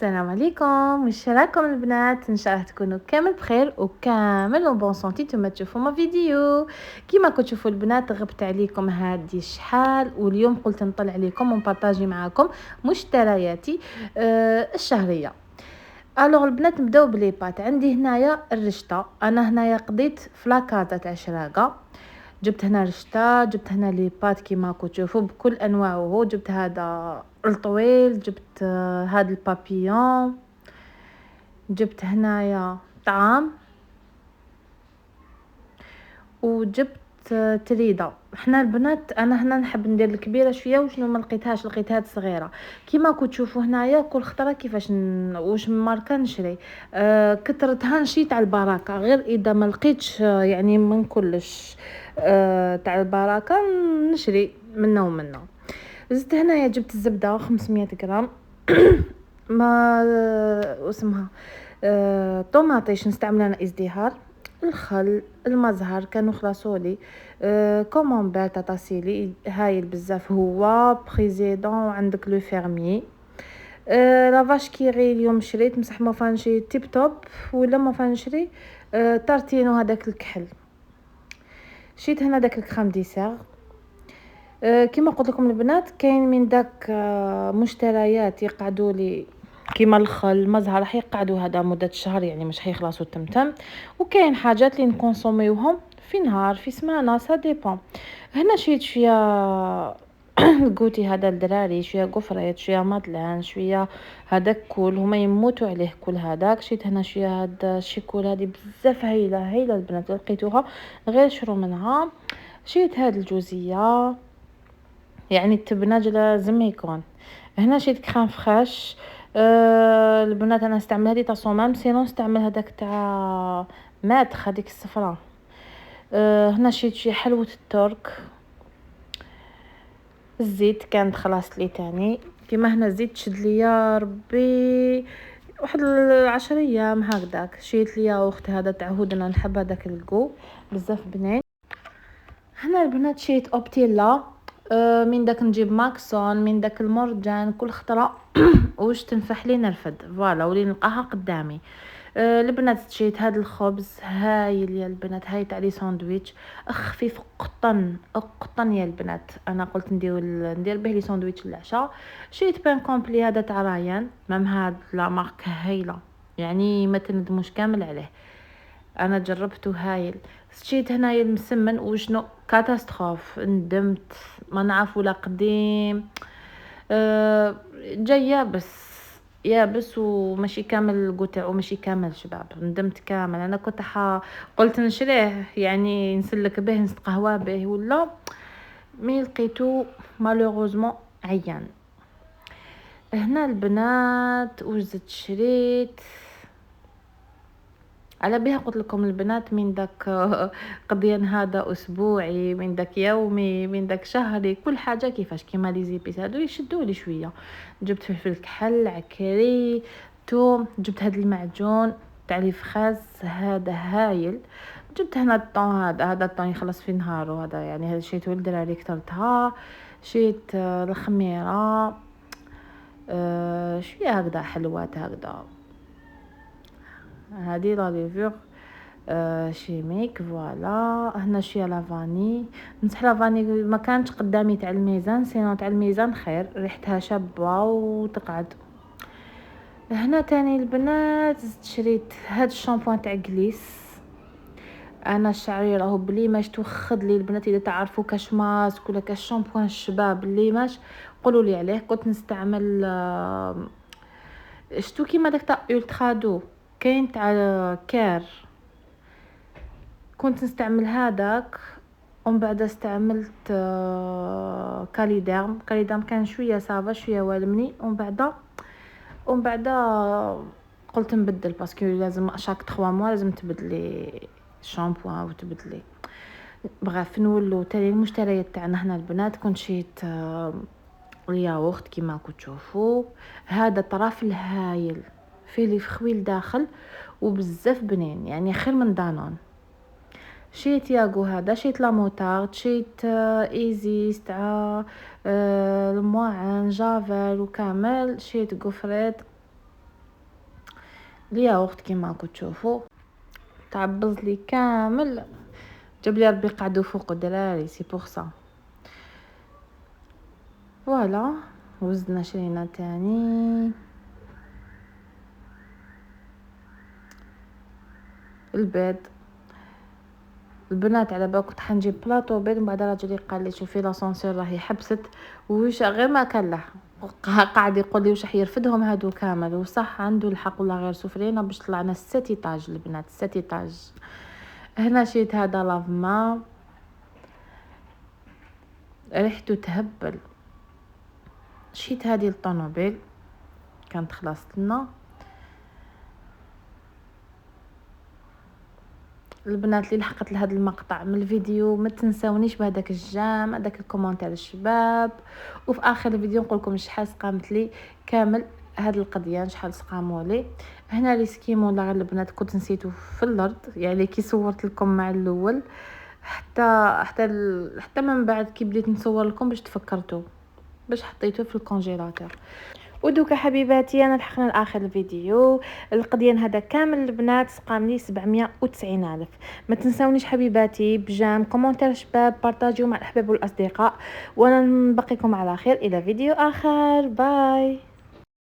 السلام عليكم، واش راكم البنات؟ ان شاء الله تكونوا كامل بخير وكامل وبون سونتي نتوما تشوفوا ما فيديو. كيما كتشوفوا البنات غبت عليكم هادي شحال، واليوم قلت نطلع عليكم ونبارطاجي معاكم مشترياتي الشهريه. الوغ البنات نبداو بلي بات. عندي هنايا الرشته، انا هنايا قضيت فلاكازا تاع شراقه. جبت هنا رشته، جبت هنا لي بات كيما كتشوفوا بكل انواعه. جبت هذا الطويل، جبت هذا البابيون، جبت هنايا طعام، وجبت تريده. حنا البنات انا هنا نحب ندير الكبيره شويه، وشنو ما لقيتها صغيره كيما كتشوفوا هنايا. كل خطره كيفاش واش ماركه نشري. كثرتها نشيت على البركه، غير اذا ما لقيتش يعني من كلش تاع البركه نشري منه ومنه. زدت هنايا جبت الزبده 500 غرام ما اسمها طوماطيش نستعمل انا ازدهار، الخل، المزهر كانوا خلاصولي، كومونبير تاطاسيلي هايل بزاف هو بريزيدون. وعندك لو فيرمي لافاش كيري اليوم شريت مسح ما فانشي تيب توب، ولا ما فانشري تارتينو هذاك الكحل. شيت هنا داك الكريم ديسير. كما قلت لكم البنات كاين من داك مشتريات يقعدوا لي كيما الخل المزهر راح يقعدوا هذا مده شهر، يعني مش حيخلصوا تمتم. وكاين حاجات اللي نكونسوميوهم في نهار في سمانه سا ديبون. هنا شيت شويه الكوتي هذا الدراري، شويه قفريت، شويه مادلان، شويه هذاك كل هما يموتوا عليه كل هذاك. شيت هنا شويه هذا الشيكول هذه بزاف هايله البنات لقيتوها غير شرو منها. شيت هاد الجوزيه، يعني التبناج لازم يكون. هنا شيت كريم فريش. البنات انا استعمل هذه تاع صومام، سينو نستعمل هذاك تاع ماتخ هذيك الصفراء. هنا شيت شي حلوه الترك. الزيت كانت خلاص لي تاني كيما هنا الزيت شد ليا ربي واحد 10 ايام هكذاك. شيت ليا اخت هذا تاع هود، انا نحب هذاك الكو بزاف بنين. هنا البنات شيت اوبتيلا، من داك نجيب ماكسون، من داك المرجان كل خطره واش تنفح لي نرفد فوالا ولي نلقاها قدامي. البنات شيت هذا الخبز هايل يا البنات، هاي تاع لي ساندويتش خفيف قطن يا البنات. انا قلت ندير به لي ساندويتش العشاء. شيت بان كومبلي هذا تاع رايان، مام هاد لا مارك هايله يعني ما تندموش كامل عليه، انا جربته هايل. شيت هنايا المسمن وشنو كاتاستروف، ندمت ما نعرف ولا قديم. جاي يابس وماشي كامل الكو تاعو ماشي كامل شباب، ندمت كامل. انا كنت قلت نشريه يعني نسلك به نستقهوى به ولا مي لقيتو مالوغوزمون عيان. هنا البنات وش زدت شريت على بها قلت لكم البنات من داك قضيان هذا اسبوعي، من داك يومي، من داك شهري، كل حاجه كيفاش كيما لي زيبيس هادو يشدوا لي شويه. جبت فلفل كحل عكري توم، جبت هذا المعجون تاع لي فخاز هذا هايل. جبت هنا الطون هذا الطون يخلص في نهار، وهذا يعني هذا شيت الدراري كثرتها. شيت الخميره شويه هكذا حلوات هكذا. هذه لا ليفور شيميك فوالا. هنا شويه لافاني، نصح لافاني ما كانتش قدامي تاع الميزان، سينو تاع الميزان خير ريحتها شابه وتقعد. هنا تاني البنات شريت هاد الشامبوان تاع جليس. انا شعري راهو بلي ماش توخد لي البنات، اذا تعرفوا كاش ماسك ولا كاش شامبوان الشباب اللي ماش قولوا لي عليه. كنت نستعمل شتو كيما داك تاع الترا دو، كاين تاع كير كنت نستعمل هذاك. ومن بعد استعملت كاليديرم كان شويه صافا شويه والمني. ومن بعد قلت نبدل باسكو لازم شاك 3 موا لازم تبدلي الشامبوان وتبدلي. بغاف نولو تاني المشتريات تاعنا هنا البنات. كنت شيت الياغورت كيما كتشوفوا، هذا طرف الهايل فيه لي فخويل داخل وبزاف بنين يعني خير من دانون. شيت ياغو هذا، شيت لا موتارد، شيت ايزي تاع المواعن جافل وكامل، شيت قفريت الياغورت كيما راكم تشوفوا تعبز لي كامل، جاب لي ربي قعدوا فوق الدراري سي بوغ سا. فوالا وزدنا شرينا تاني البيض. البنات على بالك كنت حنجيب بلاطو بيض، من بعد راجلي قال لي شوفي لاسانسير راهي حبست وش غير ما كان له، قاعد يقول لي واش راح يرفدهم هادو كامل، وصح عنده الحق والله. غير سفرينا باش طلعنا السات ايطاج البنات، السات ايطاج. هنا شريت هذا لافما ريحته تهبل. شريت هذه الطوموبيل كانت خلصت لنا. البنات اللي لحقت لهذا المقطع من الفيديو ما تنساونيش بهذاك الجام، هذاك الكومنتير الشباب، وفي اخر الفيديو نقول لكم شحال سقامت لي كامل هاد القضيه، شحال سقاموا لي. هنا ريسكيمو ولا غير البنات كنت نسيتو في الارض، يعني كي صورت لكم مع الاول حتى من بعد كي بديت نصور لكم باش تفكرتوا باش حطيته في الكونجيلاتور. ودوكا حبيباتي انا لحقنا لاخر الفيديو. القضيه هذا كامل البنات سقام لي 790 الف. ما تنساونيش حبيباتي بجام كومونتير شباب، بارطاجيو مع الاحباب والاصدقاء، وانا نبقيكم على خير الى فيديو اخر. باي.